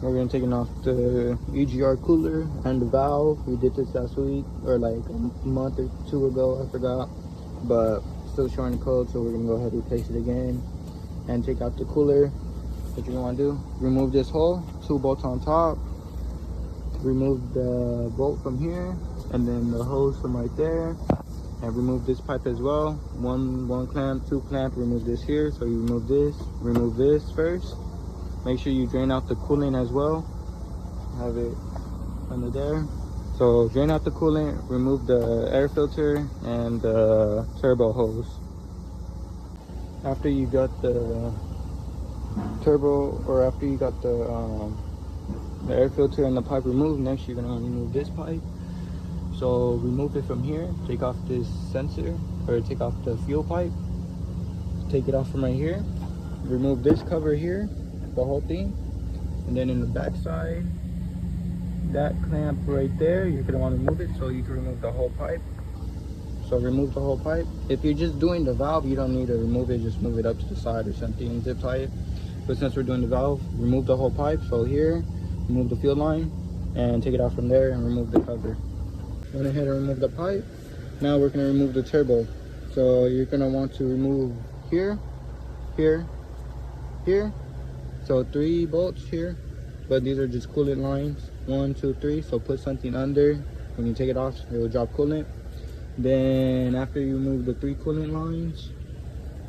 We're gonna taking off the EGR cooler and the valve. We did this last week or like a month or two ago, I forgot, but still showing the code, so we're gonna go ahead and replace it again and take out the cooler. What you want to do, remove this hole, 2 bolts on top, remove the bolt from here and then the hose from right there, and remove this pipe as well. One clamp, 2 clamp, remove this here. So you remove this first. Make sure you drain out the coolant as well. Have it under there. So drain out the coolant, remove the air filter and the turbo hose. After you got the turbo, or after you got the air filter and the pipe removed, next you're gonna remove this pipe. So remove it from here, take off this sensor, or take off the fuel pipe, take it off from right here, remove this cover here, the whole thing, and then in the back side, that clamp right there, you're gonna want to remove it so you can remove the whole pipe. So remove the whole pipe. If you're just doing the valve, you don't need to remove it, just move it up to the side or something and zip tie it. But since we're doing the valve, remove the whole pipe. So here, remove the fuel line and take it out from there and remove the cover. Went ahead and remove the pipe. Now we're gonna remove the turbo. So you're gonna want to remove here, here, here. So 3 bolts here, but these are just coolant lines. 1, 2, 3. So put something under. When you take it off, it will drop coolant. Then after you remove the 3 coolant lines,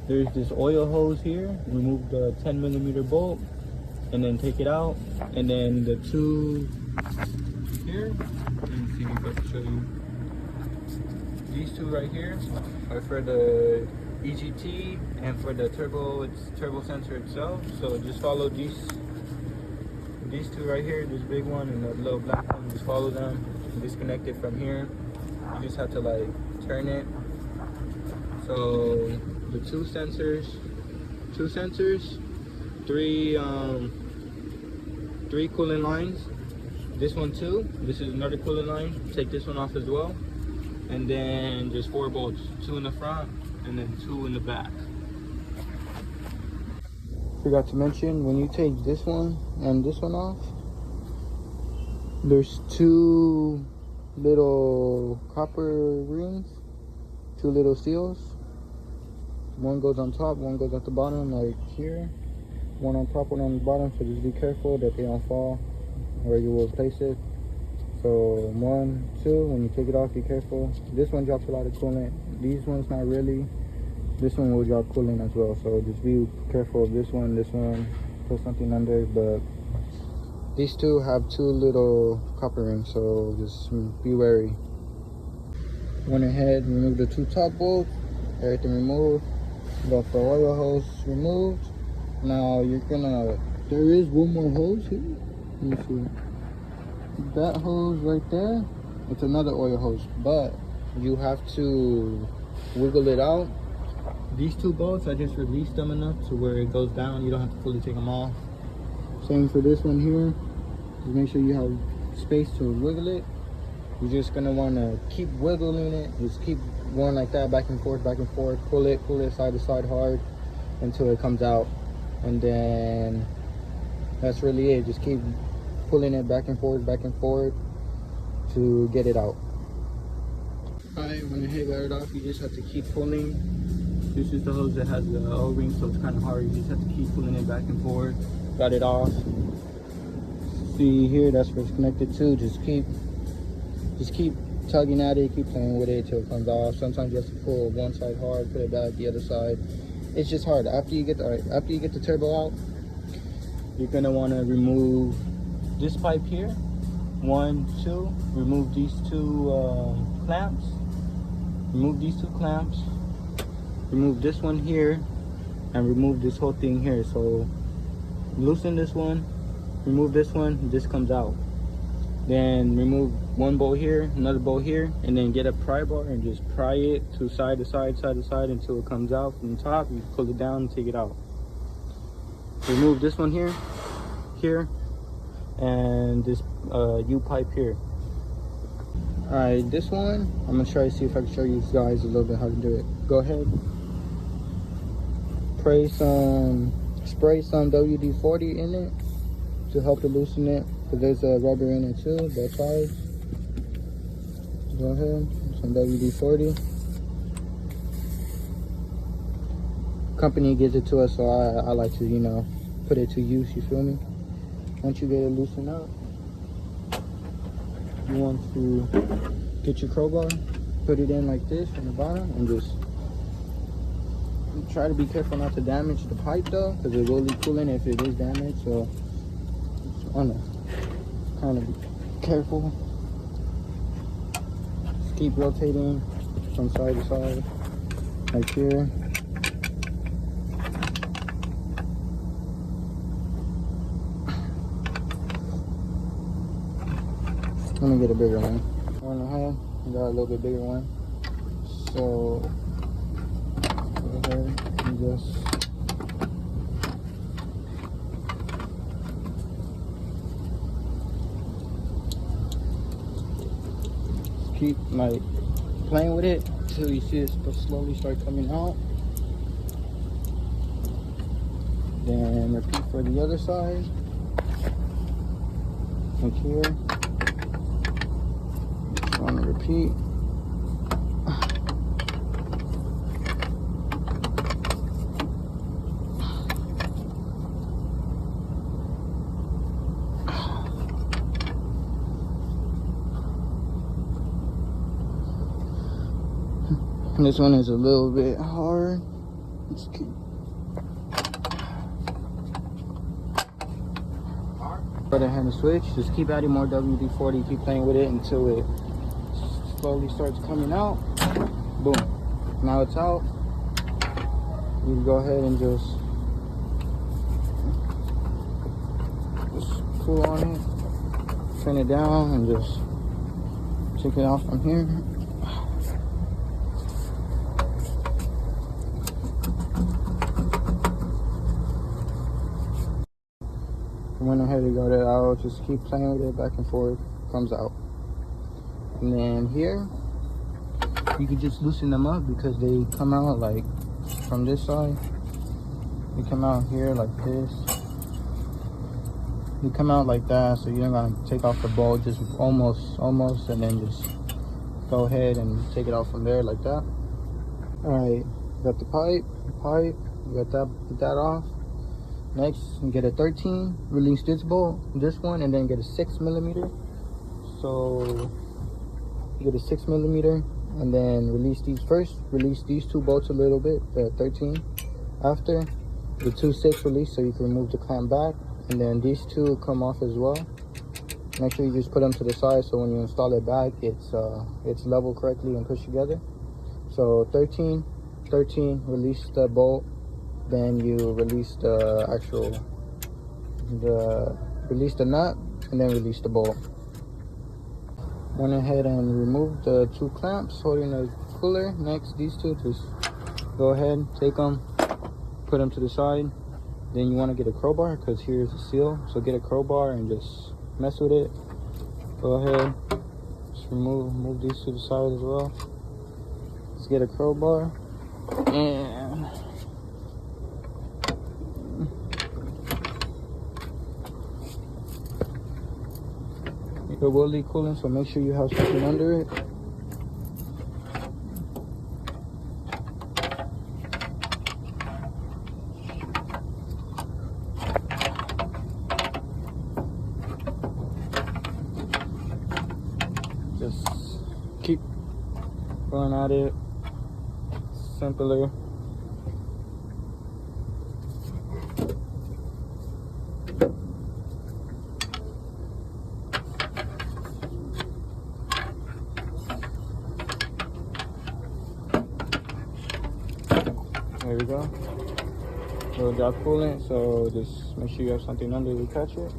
there's this oil hose here. Remove the 10mm bolt and then take it out. And then the 2 here, let me see if I can show you. These 2 right here are for the EGT and for the turbo, it's turbo sensor itself. So just follow these 2 right here, this big one and the little black one. Just follow them, disconnect it from here. You just have to like turn it. So the 2 sensors, 3 coolant lines. This one too. This is another coolant line. Take this one off as well. And then just 4 bolts, 2 in the front and then 2 in the back. Forgot to mention, when you take this one and this one off, there's 2 little copper rings, 2 little seals. One goes on top, one goes at the bottom, like here. One on top, one on the bottom, so just be careful that they don't fall where you will place it. So 1, 2, when you take it off, be careful. This one drops a lot of coolant. These ones not really. This one will drop coolant as well, so just be careful of this one, put something under. But these 2 have 2 little copper rings, so just be wary. Went ahead, removed the 2 top bolts, everything removed, got the oil hose removed. Now there is one more hose here. Let me see. That hose right there, it's another oil hose, but you have to wiggle it out. These 2 bolts, I just released them enough to where it goes down. You don't have to fully take them off. Same for this one here. Just make sure you have space to wiggle it. You're just gonna want to keep wiggling it. Just keep going like that, back and forth, pull it side to side hard until it comes out. And then that's really it. Just keep pulling it back and forth to get it out. Alright, when the head got it off, you just have to keep pulling. This is the hose that has the O-ring, so it's kind of hard. You just have to keep pulling it back and forth. Got it off. See here, that's where it's connected to. Just keep tugging at it, keep playing with it till it comes off. Sometimes you have to pull one side hard, put it back the other side. It's just hard. After you get the turbo out, you're gonna want to remove this pipe here. 1, 2. Remove these 2 clamps. Remove these 2 clamps. Remove this one here, and remove this whole thing here. So loosen this one, remove this one. This comes out. Then remove 1 bolt here, another bolt here, and then get a pry bar and just pry it to side to side until it comes out from the top. You pull it down and take it out. Remove this one here, and this U pipe here. Alright, this one, I'm gonna try to see if I can show you guys a little bit how to do it. Go ahead, spray some WD-40 in it to help to loosen it, because there's a rubber in it too, both sides. Go ahead, some WD-40. Company gives it to us, so I like to, you know, put it to use, you feel me? Once you get it loosened up, you want to get your crowbar, put it in like this from the bottom, and just try to be careful not to damage the pipe though, because it will leak coolant if it is damaged. So just want to kind of be careful. Just keep rotating from side to side, like here. Let me get a bigger one. One and a half. I got a little bit bigger one. So go ahead and just keep like playing with it till you see it slowly start coming out. Then repeat for the other side. Like here. Want to repeat. This one is a little bit hard. Let's keep. Right hand switch. Just keep adding more WD-40. Keep playing with it until it slowly starts coming out. Boom. Now it's out. You go ahead and just pull on it, turn it down, and just take it off from here. Went ahead and got it out. Just keep playing with it back and forth. Comes out. And then here, you can just loosen them up because they come out like from this side. They come out here like this. They come out like that, so you're gonna take off the bolt just almost, and then just go ahead and take it off from there like that. All right, got the pipe, you got that, get that off. Next, you get a 13, release this bolt, this one, and then get a 6mm. So you get a 6mm, and then release these first. Release these two bolts a little bit, the 13. After, the 2/6 release, so you can remove the clamp back, and then these two come off as well. Make sure you just put them to the side, so when you install it back, it's level correctly and pushed together. So 13, release the bolt. Then you release the release the nut, and then release the bolt. Went ahead and removed the two clamps holding the cooler. Next, these two, just go ahead, take them, put them to the side. Then you want to get a crowbar, because here's the seal. So get a crowbar and just mess with it. Go ahead, just move these to the side as well. Let's get a crowbar, and it will leak coolant, so make sure you have something under it. Just keep going at it. Simpler. There we go. Little drop coolant, so just make sure you have something under to catch it.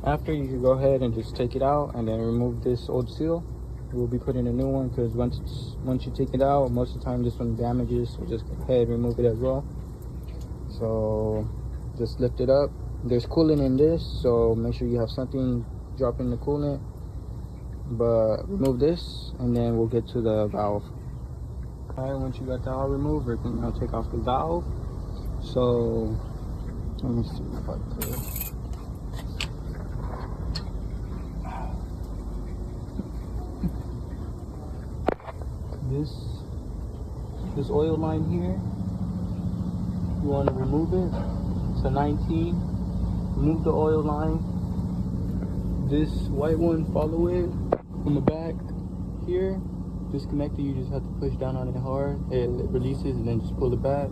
After, you can go ahead and just take it out and then remove this old seal. We'll be putting a new one, because once you take it out, most of the time this one damages, so just go ahead and remove it as well. So just lift it up. There's coolant in this, so make sure you have something dropping the coolant. But remove this, and then we'll get to the valve. Alright, once you got that all removed, we're gonna take off the valve. So Let me see if I could. This oil line here, you want to remove it. It's a 19. Remove the oil line. This white one, follow it from the back here. This connector, you just have to push down on it hard. It releases and then just pull it back.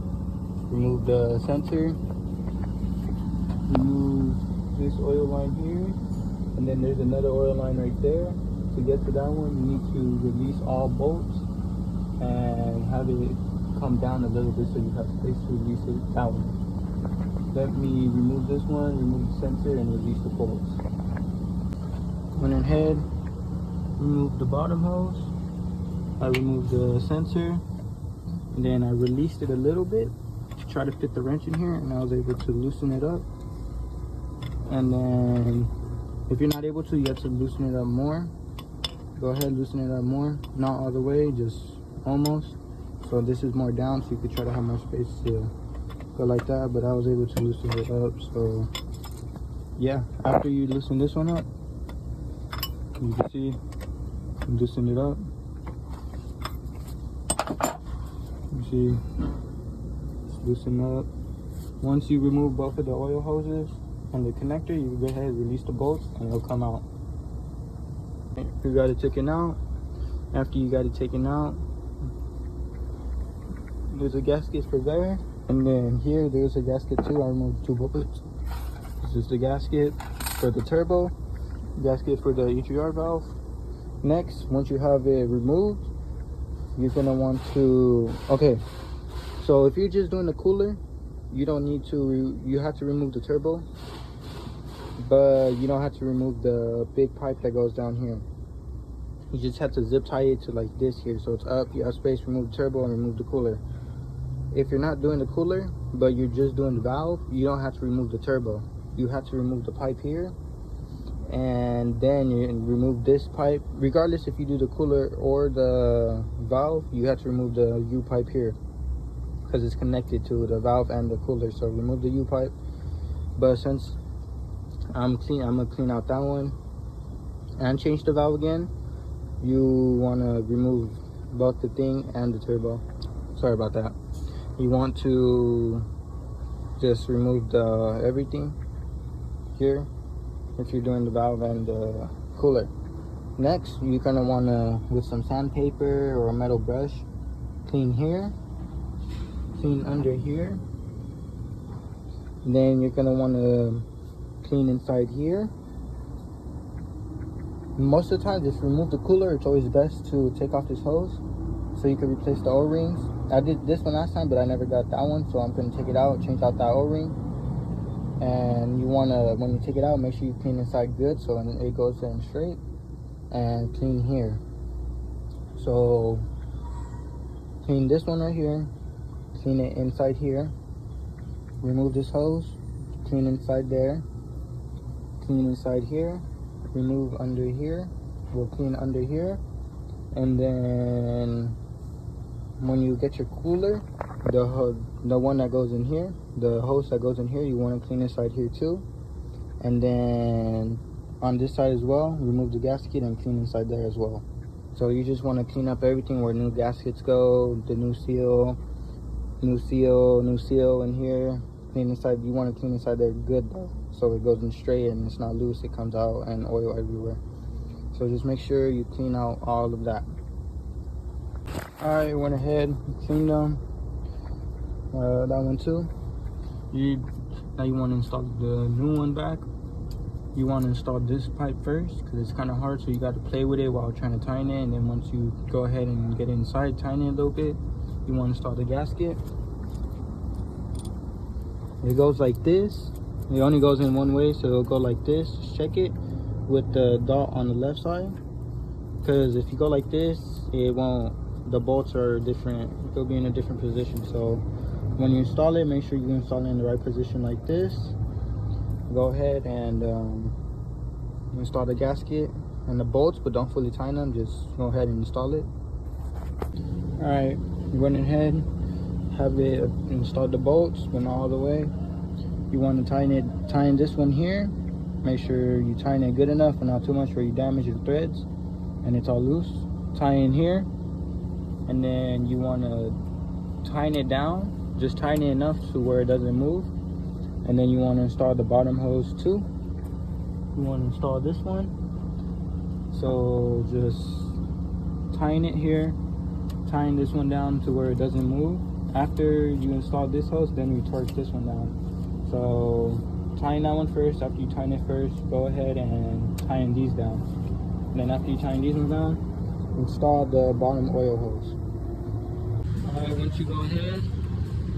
Remove the sensor. Remove this oil line here. And then there's another oil line right there. To get to that one, you need to release all bolts and have it come down a little bit so you have space to release it that one. Let me remove this one, remove the sensor, and release the bolts. Went ahead, remove the bottom hose. I removed the sensor, and then I released it a little bit to try to fit the wrench in here, and I was able to loosen it up. And then if you're not able to, you have to loosen it up more. Go ahead, loosen it up more. Not all the way, just almost. So this is more down, so you could try to have more space to go like that, but I was able to loosen it up. So yeah, after you loosen this one up, you can see loosen it up. You see it's loosen up. Once you remove both of the oil hoses and the connector, you go ahead and release the bolts and it'll come out. You got it taken out. After you got it taken out, there's a gasket for there, and then here there's a gasket too. I removed 2 bolts. This is the gasket for the turbo, gasket for the EGR valve. Next, once you have it removed, you're gonna want to, okay, so if you're just doing the cooler, you don't need to, you have to remove the turbo, but you don't have to remove the big pipe that goes down here. You just have to zip tie it to like this here, so it's up, you have space, remove the turbo and remove the cooler. If you're not doing the cooler, but you're just doing the valve, you don't have to remove the turbo. You have to remove the pipe here, and then you remove this pipe. Regardless if you do the cooler or the valve, you have to remove the U pipe here because it's connected to the valve and the cooler. So remove the U pipe. But since I'm gonna clean out that one and change the valve again. You wanna remove both the thing and the turbo. Sorry about that. You want to just remove the everything here if you're doing the valve and the cooler. Next, you're gonna wanna, with some sandpaper or a metal brush, clean here, clean under here. Then you're gonna wanna clean inside here. Most of the time, just remove the cooler. It's always best to take off this hose so you can replace the O-rings. I did this one last time, but I never got that one, so I'm gonna take it out, change out that O-ring. And you wanna, when you take it out, make sure you clean inside good so it goes in straight, and clean here. So clean this one right here, clean it inside here, remove this hose, clean inside there, clean inside here, remove under here, we'll clean under here. And then when you get your cooler, the one that goes in here, the hose that goes in here, you want to clean inside here too. And then on this side as well, remove the gasket and clean inside there as well. So you just want to clean up everything where new gaskets go, the new seal in here. Clean inside, you want to clean inside there good though, so it goes in straight and it's not loose, it comes out and oil everywhere. So just make sure you clean out all of that. Alright, went ahead, cleaned them, that one too. Now you want to install the new one back. You want to install this pipe first because it's kind of hard, so you got to play with it while trying to tighten it. And then once you go ahead and get inside, tighten it a little bit, you want to install the gasket. It goes like this. It only goes in one way, so it'll go like this. Just check it with the dot on the left side, because if you go like this, it won't, the bolts are different, they'll be in a different position. So when you install it, make sure you install it in the right position like this. Go ahead and install the gasket and the bolts, but don't fully tighten them, just go ahead and install it. All right, went ahead, have it installed the bolts, but not all the way. You want to tighten this one here. Make sure you tighten it good enough and not too much where you damage the threads and it's all loose. Tie in here, and then you want to tighten it down, just tighten it enough to where it doesn't move. And then you want to install the bottom hose too. You want to install this one, so just tighten it here, tighten this one down to where it doesn't move. After you install this hose, then we torque this one down. So tighten that one first. After you tighten it first, go ahead and tighten these down. And then after you tighten these ones down, install the bottom oil hose. Alright, once you go ahead,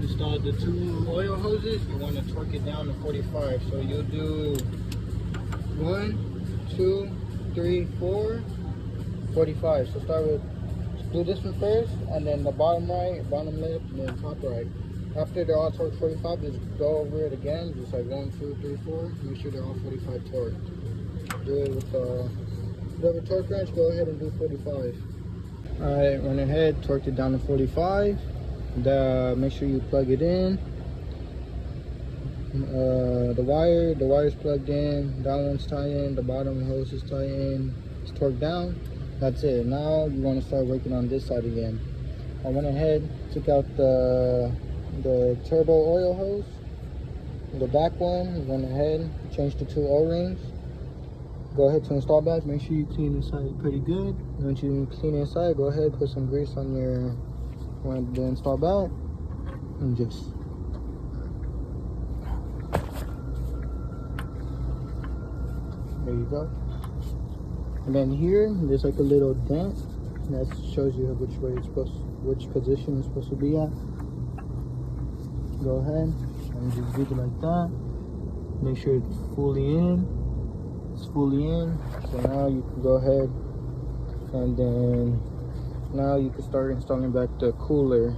install the 2 oil hoses, you want to torque it down to 45. So you'll do 1, 2, 3, 4, 45. So start with, do this one first, and then the bottom right, bottom left, and then top right. After they're all torqued 45, just go over it again, just like 1, 2, 3, 4. Make sure they're all 45 torqued. Do it with whatever torque wrench, go ahead and do 45. Alright, went ahead, torqued it down to 45. Make sure you plug it in. The wire's plugged in, that one's tied in, the bottom hose is tied in, it's torqued down. That's it. Now you want to start working on this side again. I went ahead, took out the turbo oil hose, the back one. Went ahead, changed the 2 O-rings. Go ahead to install back. Make sure you clean inside pretty good. Once you clean inside, go ahead, put some grease on your the install back, and just there you go. And then here, there's like a little dent that shows you which position it's supposed to be at. Go ahead and just do it like that. Make sure it's fully in. It's fully in. So now you can go ahead and then now you can start installing back the cooler.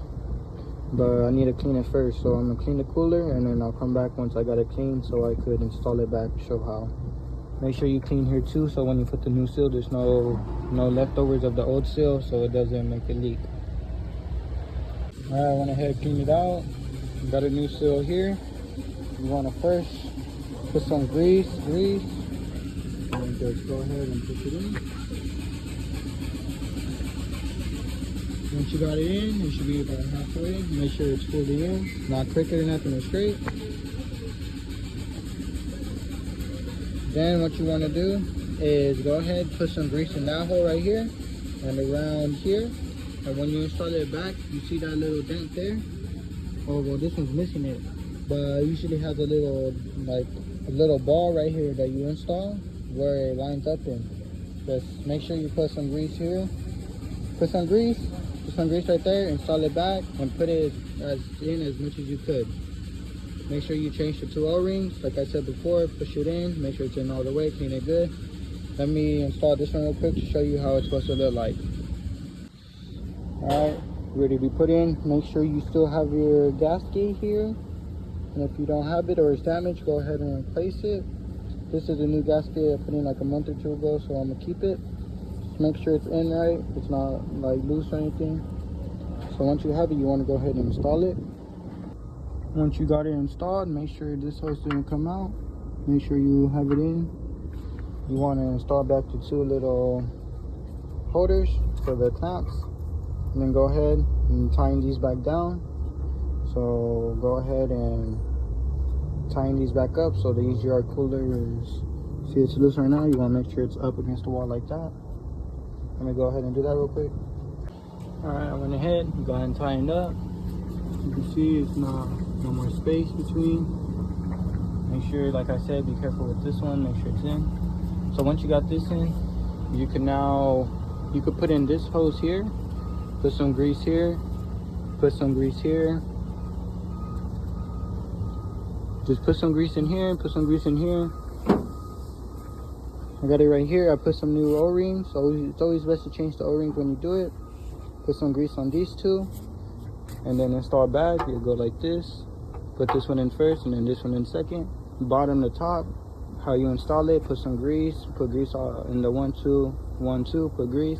But I need to clean it first, so I'm gonna clean the cooler and then I'll come back once I got it clean so I could install it back, show how. Make sure you clean here too, so when you put the new seal, there's no leftovers of the old seal, so it doesn't make it leak. Alright, I went ahead and cleaned it out. Got a new seal here. You want to first put some grease, and just go ahead and push it in. Once you got it in, it should be about halfway. Make sure it's fully in, not crooked or nothing, it's straight. Then what you want to do is go ahead, put some grease in that hole right here and around here. And when you install it back, you see that little dent there? Oh, well, this one's missing it. But it usually has a little ball right here that you install where it lines up in. Just make sure you put some grease here. Put some grease right there, install it back, and put it in as much as you could. Make sure you change the 2 O-rings. Like I said before, push it in, make sure it's in all the way, clean it good. Let me install this one real quick to show you how it's supposed to look like. Alright, ready to be put in. Make sure you still have your gasket here. And if you don't have it or it's damaged, go ahead and replace it. This is a new gasket I put in like a month or 2 ago, so I'm going to keep it. Just make sure it's in right, it's not like loose or anything. So once you have it, you want to go ahead and install it. Once you got it installed, make sure this hose didn't come out. Make sure you have it in. You want to install back the 2 little holders for the clamps. And then go ahead and tighten these back down. So go ahead and tighten these back up so the EGR cooler is, see it's loose right now, you want to make sure it's up against the wall like that. Let me go ahead and do that real quick. Alright, I went ahead, go ahead and tighten up. You can see it's no more space between. Make sure, like I said, be careful with this one, make sure it's in. So once you got this in, you could put in this hose here, put some grease here, put some grease here. Just put some grease in here, put some grease in here. I got it right here. I put some new O-rings. So it's always best to change the O-rings when you do it. Put some grease on these 2. And then install back. You'll go like this. Put this one in first and then this one in second. Bottom to top. How you install it, put some grease. Put grease in the 1, 2, 1, 2. Put grease.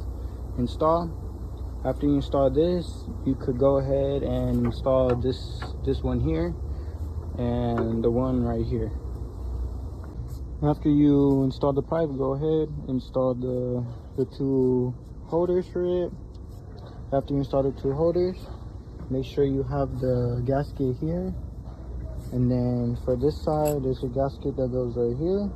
Install. After you install this, you could go ahead and install this one here. and the one right here. After you install the pipe, go ahead, install the two holders for it. After you install the two holders, make sure you have the gasket here. And then for this side, there's a gasket that goes right here.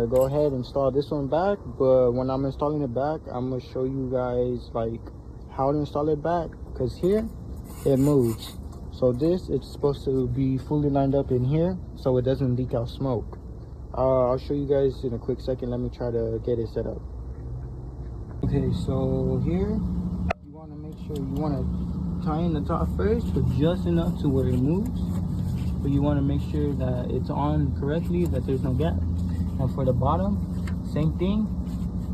Go ahead and install this one back. But when I'm installing it back, I'm gonna show you guys like how to install it back, because here it moves. So this, it's supposed to be fully lined up in here so it doesn't leak out smoke. I'll show you guys in a quick second. Let me try to get it set up. Okay, so here you want to make sure you want to tie in the top first, but just enough to where it moves. But you want to make sure that it's on correctly, that there's no gap. And for the bottom, same thing,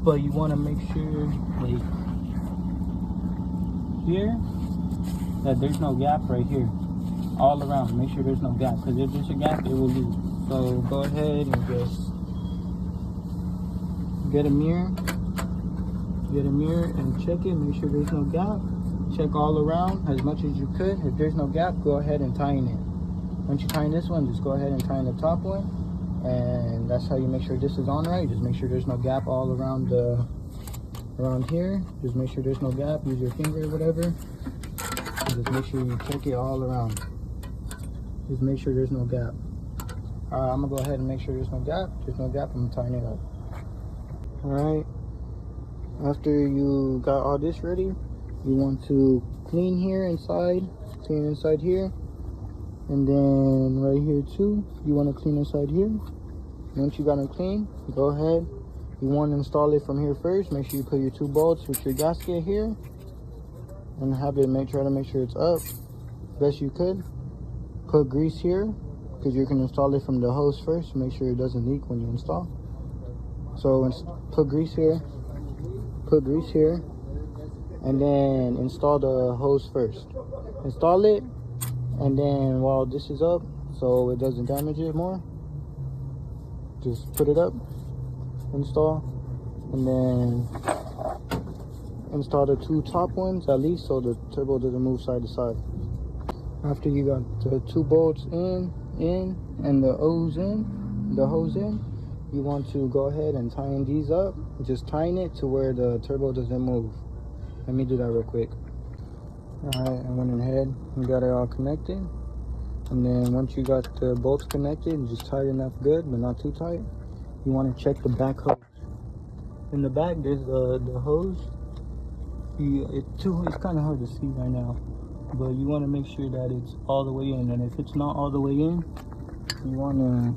but you want to make sure like here that there's no gap right here. All around, make sure there's no gap, because if there's a gap, it will leak. So go ahead and just get a mirror and check it, make sure there's no gap. Check all around as much as you could. If there's no gap, go ahead and tie in it. Once you tie in this one, just go ahead and tie in the top one, and that's how you make sure this is on right. Just make sure there's no gap all around around here. Just make sure there's no gap. Use your finger or whatever. Just make sure you check it all around. Just make sure there's no gap. I'm gonna go ahead and make sure there's no gap. There's no gap, I'm tying it up. Alright, after you got all this ready, you want to clean here inside, clean inside here, and then right here too, you want to clean inside here. Once you got them clean, go ahead. You want to install it from here first. Make sure you put your two bolts with your gasket here, and have it try to make sure it's up best you could. Put grease here, because you can install it from the hose first. Make sure it doesn't leak when you install. So put grease here, and then install the hose first. Install it, and then while this is up, so it doesn't damage it more, just put it up, install, and then install the two top ones at least, so the turbo doesn't move side to side. After you got the two bolts in and the hose in, you want to go ahead and tighten these up. Just tighten it to where the turbo doesn't move. Let me do that real quick. Alright, I went ahead and got it all connected. And then once you got the bolts connected, just tighten up good, but not too tight. You want to check the back hose. In the back, there's the hose. It's kind of hard to see right now, but you want to make sure that it's all the way in. And if it's not all the way in, you want to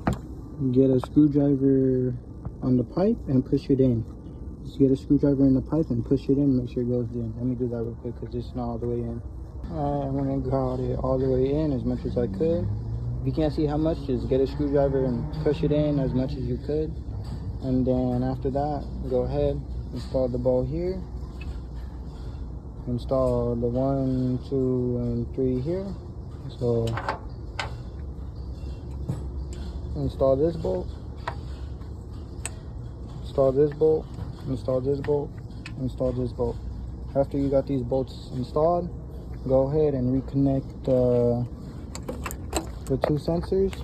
get a screwdriver on the pipe and push it in. Just get a screwdriver in the pipe and push it in, make sure it goes in. Let me do that real quick, because it's not all the way in. Alright, I'm gonna got it all the way in as much as I could. If you can't see how much, just get a screwdriver and push it in as much as you could. And then after that, go ahead, install the bolt here. Install the 1, 2, and 3 here. So install this bolt, install this bolt, install this bolt, install this bolt. After you got these bolts installed, go ahead and reconnect the two sensors.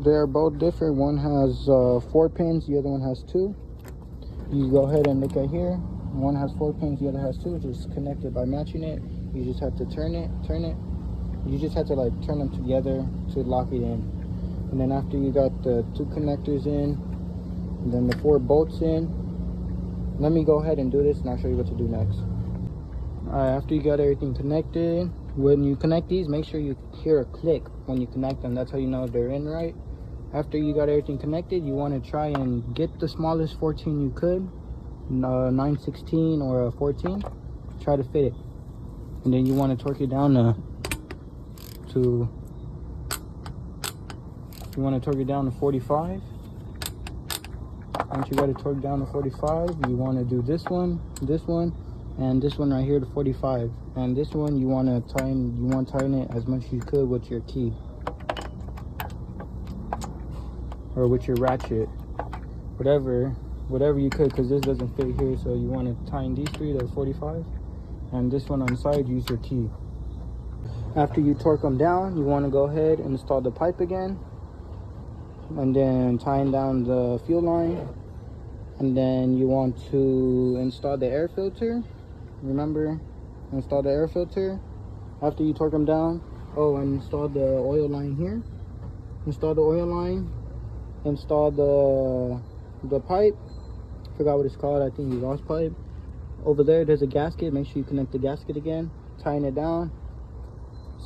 They're both different. One has 4 pins, the other one has 2. You go ahead and look at here. One has 4 pins, the other has 2. Just connect it by matching it. You just have to turn it. You just have to like turn them together to lock it in. And then after you got the 2 connectors in, and then the 4 bolts in, let me go ahead and do this and I'll show you what to do next. Alright, after you got everything connected, when you connect these, make sure you hear a click when you connect them. That's how you know if they're in right. After you got everything connected, you want to try and get the smallest 14 you could, 9/16 or a 14. Try to fit it, and then you want to torque it down to 45. Once you got it torqued down to 45, you want to do this one, and this one right here to 45. And this one you want to tighten it as much as you could with your key or with your ratchet, whatever you could, because this doesn't fit here. So you want to tighten these 3 to 45, and this one on the side, use your key. After you torque them down, you want to go ahead and install the pipe again, and then tying down the fuel line, and then you want to install the air filter. Remember, install the air filter after you torque them down. Oh, and install the oil line here. Install the oil line. Install the pipe. Forgot what it's called. I think exhaust pipe. Over there's a gasket. Make sure you connect the gasket again. Tying it down.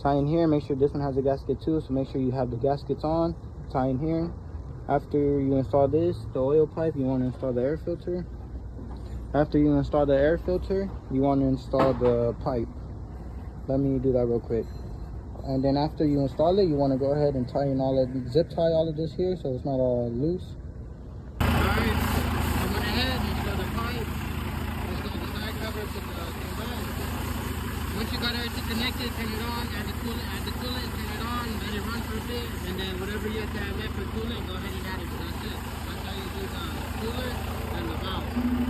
Tie in here. Make sure this one has a gasket too. So make sure you have the gaskets on. Tie in here. After you install this, the oil pipe, you want to install the air filter. After you install the air filter, you want to install the pipe. Let me do that real quick. And then after you install it, you want to go ahead and tie in zip tie all of this here so it's not all loose. Alright, I went ahead and installed the pipe. Installed the side cover to the back. Once you got everything connected, turn it on, add the coolant, turn it on, let it run for a bit, and then whatever you have to have left for coolant, go ahead and add it. That's it. That's how you do the cooler and the valve.